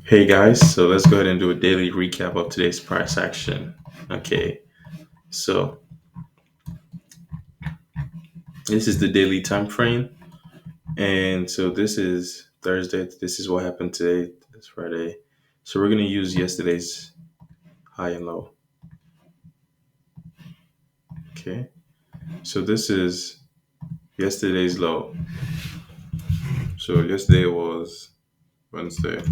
Hey guys, so let's go ahead and do a daily recap of today's price action. Okay, so this is the daily time frame, and so this is Thursday. This is what happened today. This Friday. So we're gonna use yesterday's high and low. Okay, so this is yesterday's low. So yesterday was Wednesday.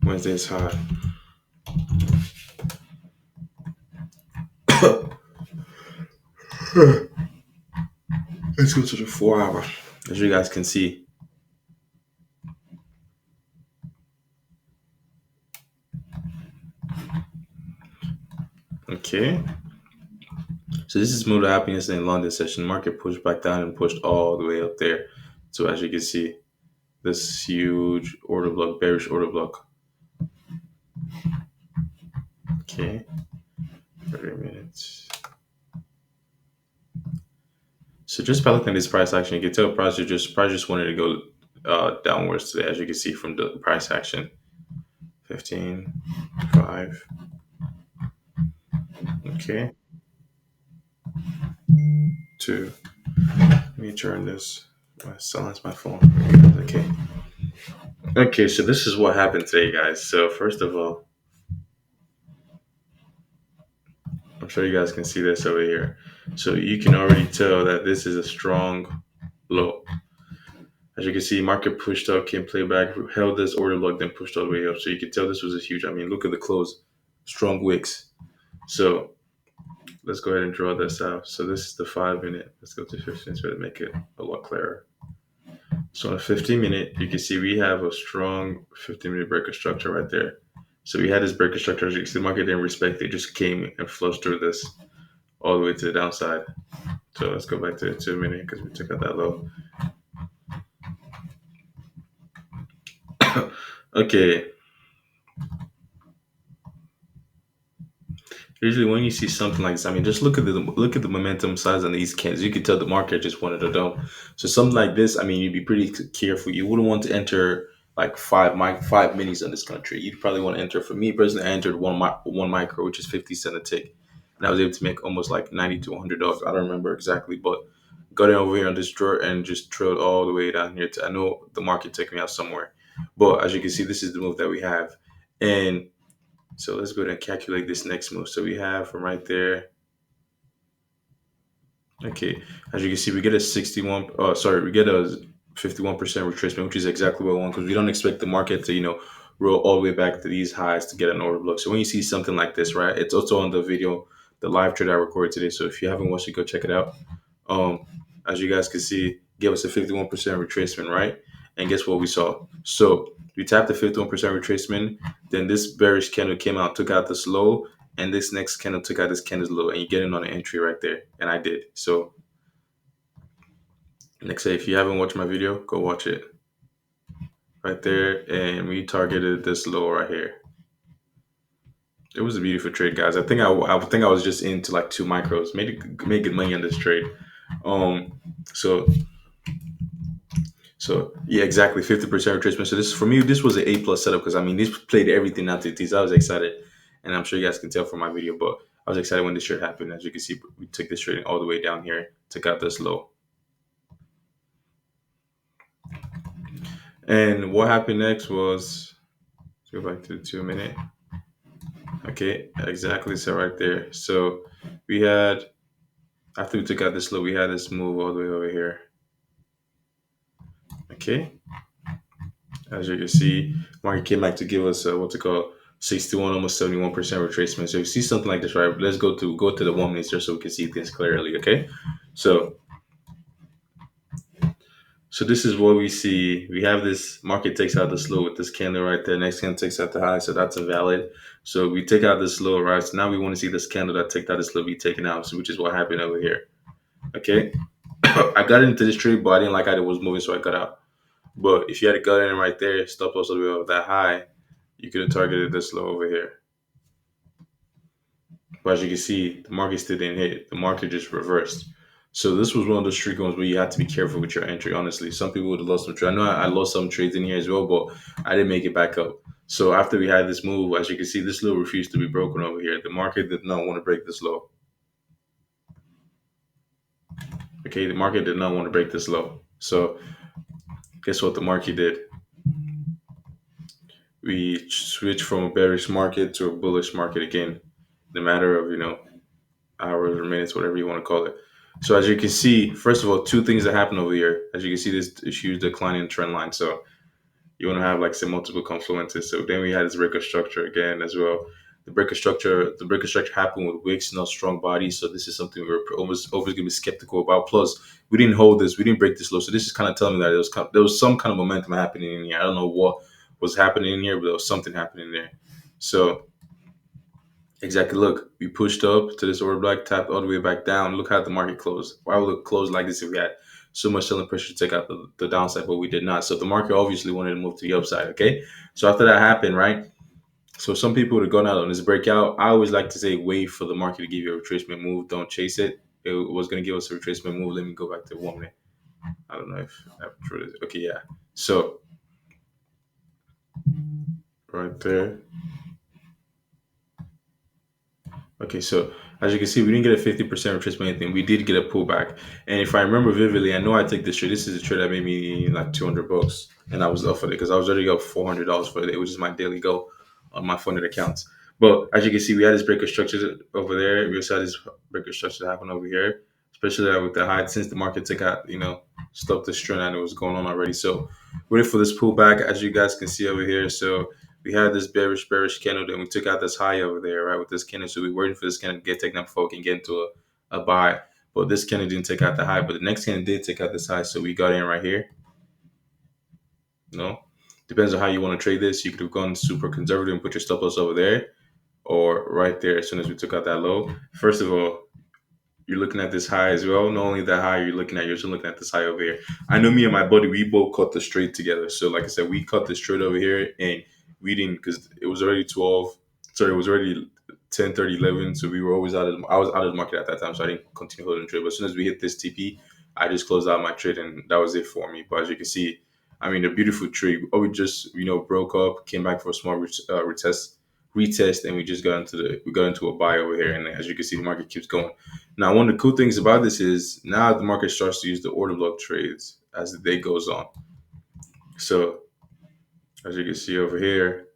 Wednesday's high. Let's go to the 4 hour. As you guys can see, okay. So this is move that happened yesterday in London session. Market pushed back down and pushed all the way up there. So as you can see, this huge order block, bearish order block. Okay, 30 minutes. So just by looking at this price action, you can tell price just wanted to go downwards today, as you can see from the price action. 15, 5. Okay, 2. Let me turn this. Silence my phone. Okay. Okay, so this is what happened today, guys. So first of all, I'm sure you guys can see this over here. So you can already tell that this is a strong low. As you can see, market pushed up, came play back, held this order block, then pushed all the way up. So you can tell this was a huge. I mean, look at the close, strong wicks. So let's go ahead and draw this out. So this is the 5 minute. Let's go to 15 so to make it a lot clearer. So on a 15 minute, you can see we have a strong 15 minute breaker structure right there. So we had this breaker structure. As you can see, the market didn't respect it; just came and flushed through this all the way to the downside. So let's go back to the 2 minute because we took out that low. Okay, usually when you see something like this, I mean, just look at the momentum size on these candles. You could tell the market just wanted to dump. So something like this, I mean, you'd be pretty careful. You wouldn't want to enter like five minis in this country. You'd probably want to enter. For me personally, I entered one micro, which is 50 cent a tick, and I was able to make almost like $90 to $100. I don't remember exactly, but got in over here on this drawer and just trailed all the way down here. I know the market took me out somewhere, but as you can see, this is the move that we have, and so let's go ahead and calculate this next move. So we have from right there. Okay, as you can see, we get a 61. Sorry, we get a 51% retracement, which is exactly what we want because we don't expect the market to roll all the way back to these highs to get an overlook. So when you see something like this, right, it's also on the video, the live trade I recorded today. So if you haven't watched it, go check it out. Um, as you guys can see, give us a 51% retracement, right? And guess what we saw? So we tapped the 51% retracement. Then this bearish candle came out, took out this low, and this next candle took out this candle's low, and you get in on an entry right there. And I did. So like I say, if you haven't watched my video, go watch it right there. And we targeted this low right here. It was a beautiful trade, guys. I think I was just into like 2 micros. Made good money on this trade. Um, so yeah, exactly 50% retracement. So this for me, this was an A plus setup because I mean this played everything out to these. I was excited, and I'm sure you guys can tell from my video, but I was excited when this trade happened. As you can see, we took this trading all the way down here, took out this low, and what happened next was let's go back to the 2 minute. Okay, exactly. So right there. So we had after we took out this low, we had this move all the way over here. Okay, as you can see, market came back to give us what's it called 61, almost 71% retracement. So if you see something like this, right? Let's go to the 1 minute just so we can see things clearly. Okay, so so this is what we see. We have this market takes out this low with this candle right there. Next candle takes out the high, so that's invalid. So we take out this low, right? So now we want to see this candle that take out this low be taken out, so which is what happened over here. Okay, I got into this trade, but I didn't like how it was moving, so I got out. But if you had got in right there, stop loss a little bit of that high, you could have targeted this low over here. But as you can see, the market still didn't hit. The market just reversed. So this was one of those street ones where you had to be careful with your entry. Honestly, some people would have lost some trade. I know I lost some trades in here as well, but I didn't make it back up. So after we had this move, as you can see, this low refused to be broken over here. The market did not want to break this low. Okay, the market did not want to break this low. So guess what the market did? We switched from a bearish market to a bullish market again in a matter of hours or minutes, whatever you want to call it. So as you can see, first of all, two things that happen over here. As you can see, this huge decline in trend line. So you want to have like some multiple confluences. So then we had this breaker structure again as well. The breaker structure happened with wicks, not strong bodies. So this is something we are almost always gonna be skeptical about. Plus, we didn't hold this, we didn't break this low. So this is kind of telling me that there was some kind of momentum happening in here. I don't know what was happening in here, but there was something happening there. So exactly. Look, we pushed up to this order block, tapped all the way back down. Look how the market closed. Why would it close like this if we had so much selling pressure to take out the downside, but we did not? So the market obviously wanted to move to the upside. Okay. So after that happened, right? So some people would have gone out on this breakout. I always like to say, wait for the market to give you a retracement move. Don't chase it. It was going to give us a retracement move. Let me go back to 1 minute. I don't know if I've tried it. Okay, yeah. So right there. Okay, so as you can see, we didn't get a 50% retracement anything. We did get a pullback. And if I remember vividly, I know I take this trade. This is a trade that made me like $200. And I was up for it because I was already up $400 for the day, which is my daily goal on my funded accounts. But as you can see, we had this breaker structure over there. We also had this breaker structure happen over here, especially with the high since the market took out, stopped this trend and it was going on already. So waiting for this pullback, as you guys can see over here. So we had this bearish candle, then we took out this high over there, right, with this candle. So we were waiting for this candle to get taken up before we can get into a buy. But this candle didn't take out the high, but the next candle did take out this high. So we got in right here. No, depends on how you want to trade this. You could have gone super conservative and put your stop loss over there or right there as soon as we took out that low. First of all, you're looking at this high as well. Not only that high, you're also looking at this high over here. I know me and my buddy, we both cut the straight together. So like I said, we cut the straight over here and we didn't because it was already 12. Sorry, it was already 10, 30, 11. So we were always I was out of the market at that time. So I didn't continue holding the trade. But as soon as we hit this TP, I just closed out my trade and that was it for me. But as you can see, I mean, a beautiful trade. Oh, we just, broke up, came back for a small retest, and we got into a buy over here. And as you can see, the market keeps going. Now, one of the cool things about this is now the market starts to use the order block trades as the day goes on. So as you can see over here,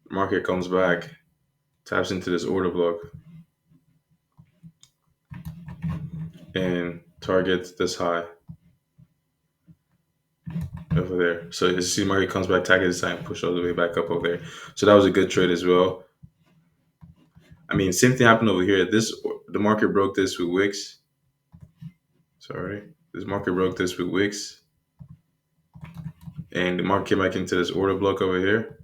the market comes back, taps into this order block, and targets this high over there. So as you see, the market comes back, target this high, and push all the way back up over there. So that was a good trade as well. I mean, same thing happened over here. The market broke this with Wix. Sorry, this market broke this with Wix, and the market came back into this order block over here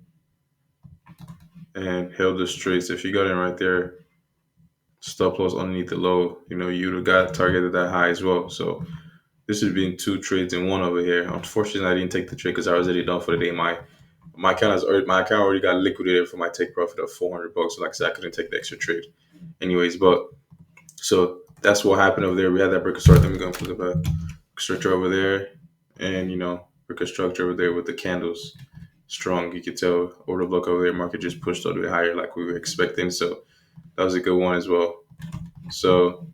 and held the straight. So if you got in right there, stop loss underneath the low, you'd have got targeted that high as well. So this has been two trades in one over here. Unfortunately, I didn't take the trade because I was already done for the day. My account already got liquidated for my take profit of $400. So like I said, I couldn't take the extra trade. Anyways, but so that's what happened over there. We had that breaker structure. Let me go and put the back structure over there, and breaker structure over there with the candles strong. You could tell order block over there. Market just pushed all the way higher like we were expecting. So that was a good one as well. So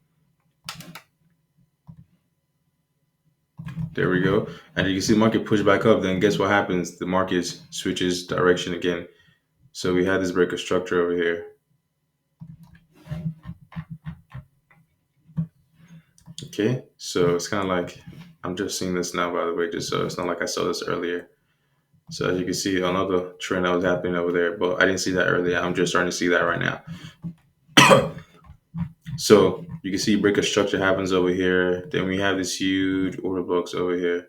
there we go. And you can see the market push back up. Then guess what happens? The market switches direction again. So we had this breaker structure over here. Okay. So it's kind of like I'm just seeing this now, by the way, just so it's not like I saw this earlier. So as you can see, another trend that was happening over there, but I didn't see that earlier. I'm just starting to see that right now. So you can see breaker structure happens over here. Then we have this huge order blocks over here.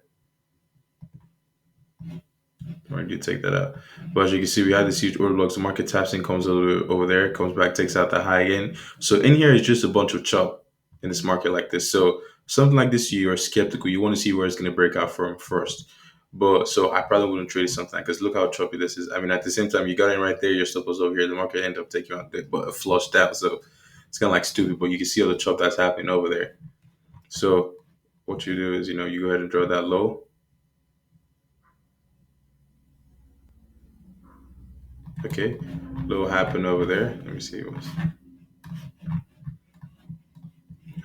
Where did you take that out? But as you can see, we have this huge order blocks. The market taps in, comes over there, comes back, takes out the high again. So in here is just a bunch of chop in this market like this. So something like this, you are skeptical. You want to see where it's going to break out from first. But so I probably wouldn't trade something because look how choppy this is. I mean, at the same time, you got in right there, your stop was over here. The market ended up taking you out there, but it flushed out. So it's kind of like stupid, but you can see all the chop that's happening over there. So what you do is, you go ahead and draw that low. Okay, low happened over there. Let me see what's.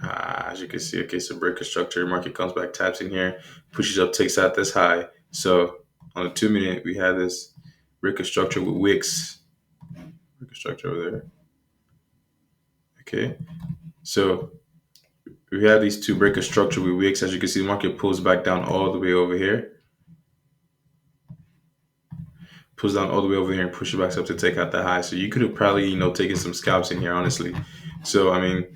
As you can see, okay, so breaker structure, market comes back, taps in here, pushes up, takes out this high. So on the 2 minute, we had this breaker structure with wicks. Breaker structure over there. Okay, so we have these two breaker structure with wicks. As you can see, the market pulls back down all the way over here, pulls down all the way over here, and pushes back up to take out the high. So you could have probably, taken some scalps in here, honestly. So I mean,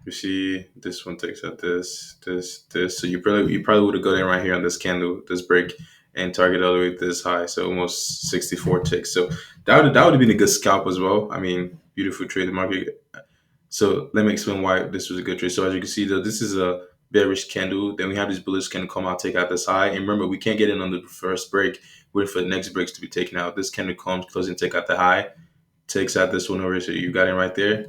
you see, this one takes out this. So you probably would have got in right here on this candle, this break, and target all the way this high. So almost 64 ticks. So that would have been a good scalp as well. I mean, beautiful trade. The market. So let me explain why this was a good trade. So as you can see, though, this is a bearish candle. Then we have this bullish candle come out, take out this high. And remember, we can't get in on the first break. Wait for the next breaks to be taken out. This candle comes, closing, take out the high, takes out this one over here. So you got in right there.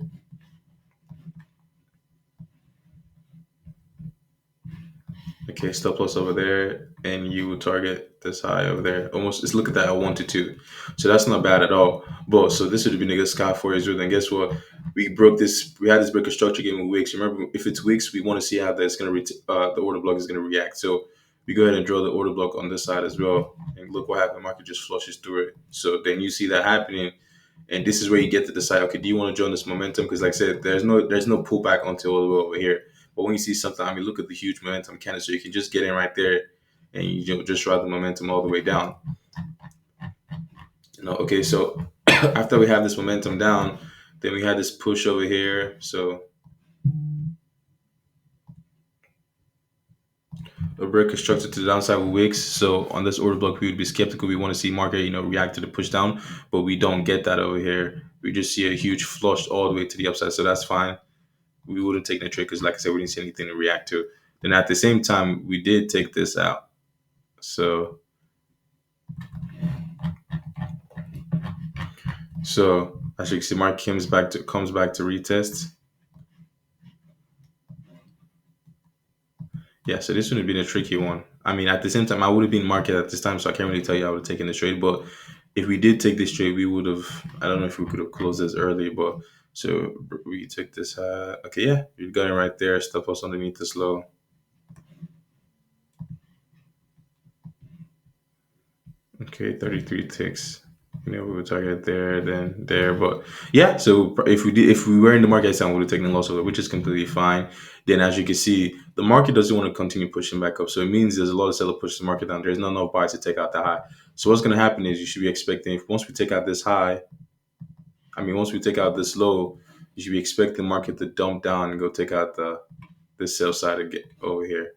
Okay, stop loss over there, and you would target this high over there. Almost, let's look at that at 1 to 2. So that's not bad at all. But so this would have been a good sky for Israel. Then guess what? We broke this. We had this breaker structure game with wicks. Remember, if it's wicks, we want to see how that's going to the order block is going to react. So we go ahead and draw the order block on this side as well, and look what happened. The market just flushes through it. So then you see that happening, and this is where you get to decide. Okay, do you want to join this momentum? Because like I said, there's no pullback until all the way over here. But when you see something, I mean, look at the huge momentum candle. So you can just get in right there and just ride the momentum all the way down. Okay, so after we have this momentum down, then we had this push over here. So a break constructed to the downside with wicks. So on this order block, we would be skeptical. We want to see market, react to the push down, but we don't get that over here. We just see a huge flush all the way to the upside. So that's fine. We wouldn't take the trade because, like I said, we didn't see anything to react to. Then at the same time, we did take this out. So as you can see, Mark comes back to retest. Yeah, so this would have been a tricky one. I mean, at the same time, I would have been market at this time, so I can't really tell you I would have taken the trade. But if we did take this trade, we would have. I don't know if we could have closed this early, but so we took this. Okay, yeah, you got it right there. Stop us underneath this low. Okay, 33 ticks. We would target there, then there. But yeah, so if we were in the market time, we would have taken a loss of it, which is completely fine. Then as you can see, the market doesn't want to continue pushing back up. So it means there's a lot of seller push the market down. There's not enough buys to take out the high. So what's gonna happen is you should be expecting if once we take out this high, I mean once we take out this low, you should be expecting the market to dump down and go take out this sell side again over here.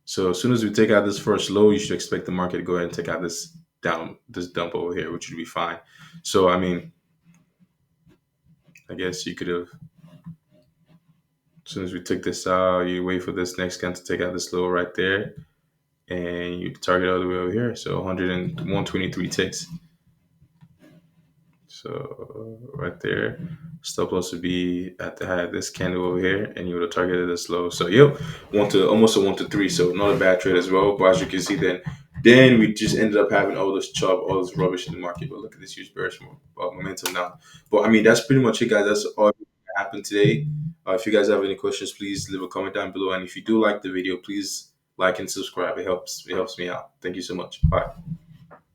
So as soon as we take out this first low, you should expect the market to go ahead and take out this dump over here, which would be fine. So I mean, I guess you could have. As soon as we took this out, you wait for this next gun to take out this low right there, and you target all the way over here. So 123 ticks. So right there, stop loss would be at the high of this candle over here, and you would have targeted this low. So yep, almost a 1 to 3. So not a bad trade as well. But as you can see, then we just ended up having all this chop, all this rubbish in the market. But look at this huge bearish momentum now. But I mean, that's pretty much it, guys. That's all that happened today. If you guys have any questions, please leave a comment down below. And if you do like the video, please like and subscribe. It helps me out. Thank you so much. Bye.